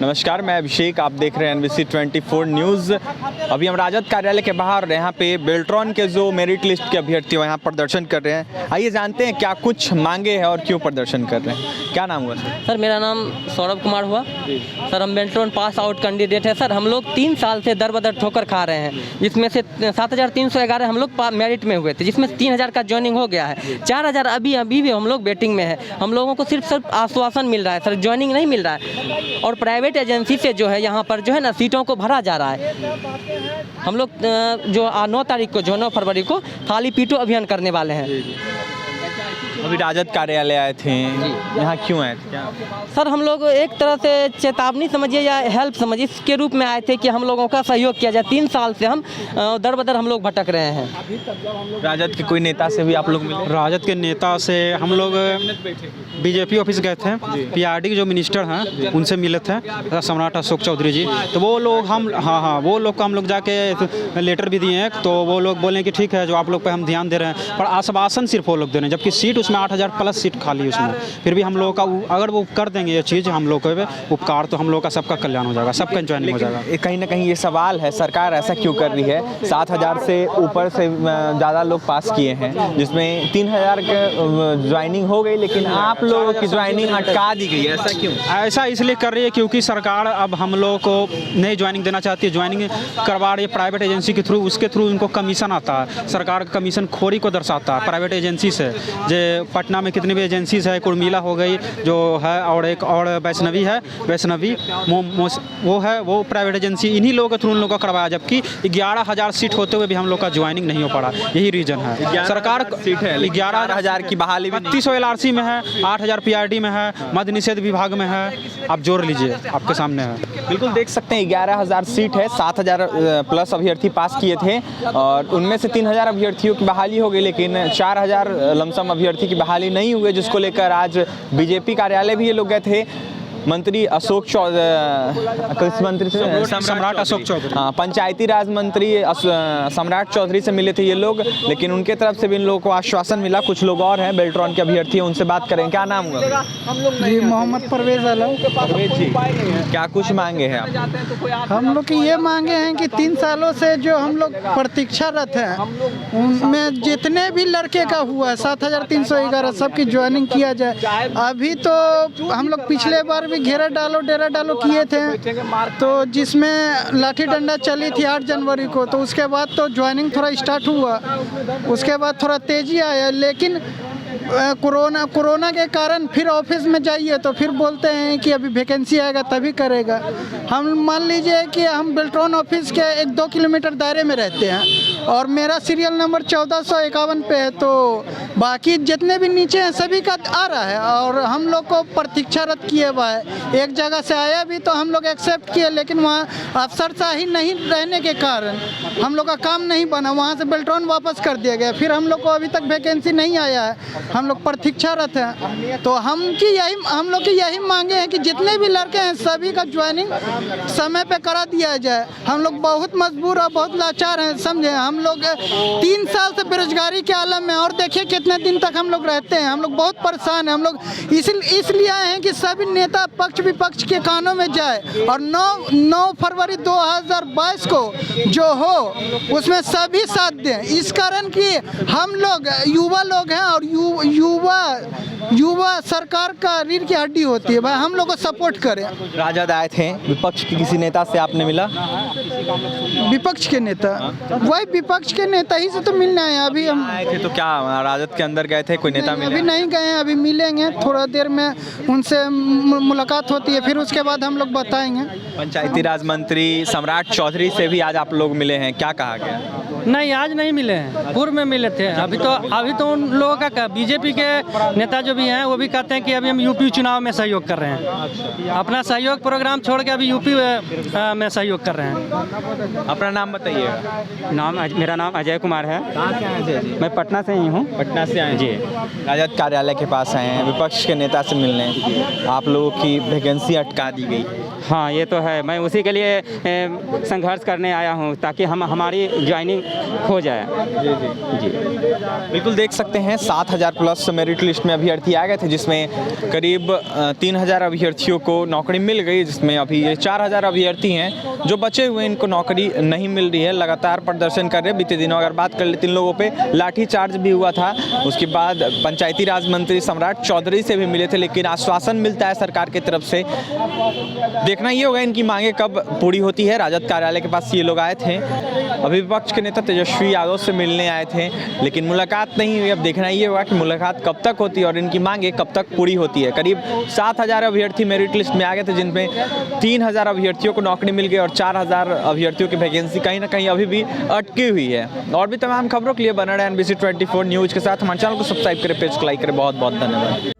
नमस्कार, मैं अभिषेक, आप देख रहे हैं NBC 24 न्यूज़। अभी हम राजद कार्यालय के बाहर यहाँ पे बेल्ट्रॉन के जो मेरिट लिस्ट के अभ्यर्थी हैं यहाँ प्रदर्शन कर रहे हैं। आइए जानते हैं क्या कुछ मांगे हैं और क्यों प्रदर्शन कर रहे हैं। क्या नाम हुआ सर? सर मेरा नाम सौरभ कुमार हुआ। सर हम बेल्ट्रॉन पास आउट कैंडिडेट है। सर हम लोग 3 साल से दर बदर ठोकर खा रहे हैं, जिसमें से 7311 हम लोग मेरिट में हुए थे, जिसमें 3000 का ज्वाइनिंग हो गया है। 4000 अभी भी हम लोग वेटिंग में है। हम लोगों को सिर्फ आश्वासन मिल रहा है सर, ज्वाइनिंग नहीं मिल रहा है। और प्राइवेट एजेंसी से जो है यहाँ पर जो है ना सीटों को भरा जा रहा है। हम लोग जो 9 तारीख को 9 फरवरी को थाली पीटो अभियान करने वाले हैं। अभी राजद कार्यालय आए थे, यहाँ क्यों आए थे? क्या सर हम लोग एक तरह से चेतावनी समझिए या हेल्प समझिए, इसके रूप में आए थे कि हम लोगों का सहयोग किया जाए। 3 साल से हम दर बदर हम लोग भटक रहे हैं। राजद के कोई नेता से भी आप लोग मिले? राजद के नेता से हम लोग बीजेपी ऑफिस गए थे, पीआरडी के जो मिनिस्टर हैं उनसे मिले थे, सम्राट अशोक चौधरी जी। तो वो लोग वो लोग को हम लोग जाके लेटर भी दिए हैं। तो वो लोग बोले कि ठीक है, जो आप लोग पे हम ध्यान दे रहे हैं, पर आश्वासन सिर्फ वो लोग दे रहे हैं, जबकि सीट उसमें 8000 प्लस सीट खाली उसमें। फिर भी हम लोगों का अगर वो कर देंगे ये चीज़ हम लोग को उपकार, तो हम लोग का सबका कल्याण हो जाएगा, सबका ज्वाइनिंग हो जाएगा। कहीं ना कहीं ये सवाल है, सरकार ऐसा क्यों कर रही है? 7000 से ऊपर से ज़्यादा लोग पास किए हैं, जिसमें 3000 के ज्वाइनिंग हो गई, लेकिन आप लोगों की ज्वाइनिंग अटका दी गई। ऐसा क्यों? ऐसा इसलिए कर रही है क्योंकि सरकार अब हम लोगों को नई ज्वाइनिंग देना चाहती है। ज्वाइनिंग करवा रही है प्राइवेट एजेंसी के थ्रू, उसके थ्रू उनको कमीशन आता है। सरकार का कमीशन खोरी को दर्शाता है प्राइवेट एजेंसी से। जो पटना में कितनी भी एजेंसीज है, कुर्मिला हो गई जो है, और एक और वैष्णवी है, वो प्राइवेट एजेंसी, इन्हीं लोगों के थ्रू उन लोगों को करवाया। जबकि 11000 सीट होते हुए भी हम लोग का ज्वाइनिंग नहीं हो पड़ा। यही रीज़न है। सरकार सीट है 11000 की बहाली भी 3200 LRC में है, 8000 PRD में है, मद्य निषेध विभाग में है। आप जोड़ लीजिए, आपके सामने है। बिल्कुल देख सकते हैं 11000 सीट है, 7000 प्लस अभ्यर्थी पास किए थे और उनमें से 3000 अभ्यर्थियों की बहाली हो गई, लेकिन 4000 लमसम अभ्यर्थी की बहाली नहीं हुए, जिसको लेकर आज बीजेपी कार्यालय भी ये लोग गए थे। मंत्री अशोक चौधरी, मंत्री से सम्राट अशोक चौधरी, हाँ, पंचायती राज मंत्री सम्राट चौधरी से मिले थे ये लोग, लेकिन उनके तरफ से भी इन लोगों को आश्वासन मिला। कुछ लोग और हैं बेल्ट्रॉन के अभ्यर्थी हैं, उनसे बात करें। क्या नाम हुआ? जी मोहम्मद परवेज आलम। परवेज जी, क्या कुछ मांगे हैं आप? हम लोग की ये मांगे हैं कि 3 सालों से जो हम लोग प्रतीक्षारत हैं, उनमें जितने भी लड़के का हुआ है 7311 सबकी ज्वाइनिंग किया जाए। अभी तो हम लोग पिछले बार भी घेरा डालो डेरा डालो किए थे, तो जिसमें लाठी डंडा चली थी 8 जनवरी को। तो उसके बाद तो ज्वाइनिंग थोड़ा स्टार्ट हुआ, उसके बाद थोड़ा तेजी आया, लेकिन कोरोना के कारण फिर ऑफिस में जाइए तो फिर बोलते हैं कि अभी वैकेंसी आएगा तभी करेगा। हम मान लीजिए कि हम बेल्ट्रॉन ऑफिस के 1-2 किलोमीटर दायरे में रहते हैं और मेरा सीरियल नंबर 1451 पे है, तो बाकी जितने भी नीचे हैं सभी का आ रहा है और हम लोग को प्रतीक्षारत किए हुआ है। एक जगह से आया भी तो हम लोग एक्सेप्ट किए, लेकिन वहाँ अफसरशाही नहीं रहने के कारण हम लोग का काम नहीं बना, वहाँ से बेल्ट्रॉन वापस कर दिया गया। फिर हम लोग को अभी तक वैकेंसी नहीं आया है, हम लोग प्रतीक्षारत हैं। तो हम लोग की यही मांगे हैं कि जितने भी लड़के हैं सभी का ज्वाइनिंग समय पे करा दिया जाए। हम लोग बहुत मजबूर और बहुत लाचार हैं, समझे। हम लोग 3 साल से बेरोजगारी के आलम में, और देखिए कितने दिन तक हम लोग रहते हैं। हम लोग बहुत परेशान हैं। हम लोग इसलिए आए हैं कि सभी नेता पक्ष विपक्ष के कानों में जाए और 9 फरवरी 2022 को जो हो उसमें सभी साथ दें। इस कारण कि हम लोग युवा लोग हैं और युवा सरकार का रीढ़ की हड्डी होती है। भाई हम लोग को सपोर्ट करें। राजद आए थे, विपक्ष के किसी नेता से आपने मिला? विपक्ष के नेता, वही विपक्ष के नेता ही से तो मिलना है। अभी हम आए थे तो क्या राजद के अंदर गए थे, कोई नेता मिले? अभी नहीं गए हैं, अभी मिलेंगे थोड़ा देर में, उनसे मुलाकात होती है, फिर उसके बाद हम लोग बताएंगे। पंचायती राज मंत्री सम्राट चौधरी से भी आज आप लोग मिले हैं, क्या कहा गया? नहीं, आज नहीं मिले हैं, पूर्व में मिले थे। अभी तो उन लोगों का बीजेपी के नेता जो भी हैं वो भी कहते हैं कि अभी हम यूपी चुनाव में सहयोग कर रहे हैं। अपना सहयोग प्रोग्राम छोड़ के अभी यूपी में सहयोग कर रहे हैं। अपना नाम बताइए। मेरा नाम अजय कुमार है। कहाँ से आए थे? मैं पटना से ही हूँ। पटना से आए जी। राजद कार्यालय के पास आए हैं, विपक्ष के नेता से मिलने। आप लोगों की वैकेंसी अटका दी गई, हाँ ये तो है, मैं उसी के लिए संघर्ष करने आया हूँ ताकि हमारी ज्वाइनिंग हो जाए। जी बिल्कुल देख सकते हैं 7,000 प्लस मेरिट लिस्ट में अभ्यर्थी आ गए थे, जिसमें करीब 3,000 अभ्यर्थियों को नौकरी मिल गई, जिसमें अभी ये 4,000 अभ्यर्थी हैं जो बचे हुए, इनको नौकरी नहीं मिल रही है, लगातार प्रदर्शन कर रहे हैं। बीते दिनों अगर बात कर लेते इन लोगों पे लाठीचार्ज भी हुआ था, उसके बाद पंचायती राज मंत्री सम्राट चौधरी से भी मिले थे, लेकिन आश्वासन मिलता है सरकार की तरफ से। देखना ये होगा इनकी मांगे कब पूरी होती है। राजद कार्यालय के पास ये लोग आए थे, अभी विपक्ष के नेता तेजस्वी यादव से मिलने आए थे, लेकिन मुलाकात नहीं हुई। अब देखना ये होगा कि मुलाकात कब तक होती है और इनकी मांगे कब तक पूरी होती है। करीब 7,000 अभ्यर्थी मेरिट लिस्ट में आ गए थे, जिनमें 3,000 अभ्यर्थियों को नौकरी मिल गई और 4,000 अभ्यर्थियों की वैकेंसी कहीं ना कहीं अभी भी अटकी हुई है। और भी तमाम खबरों के लिए बना रहे NBC 24 न्यूज़ के साथ। हमारे चैनल को सब्सक्राइब करें, पेज को लाइक करें। बहुत बहुत धन्यवाद।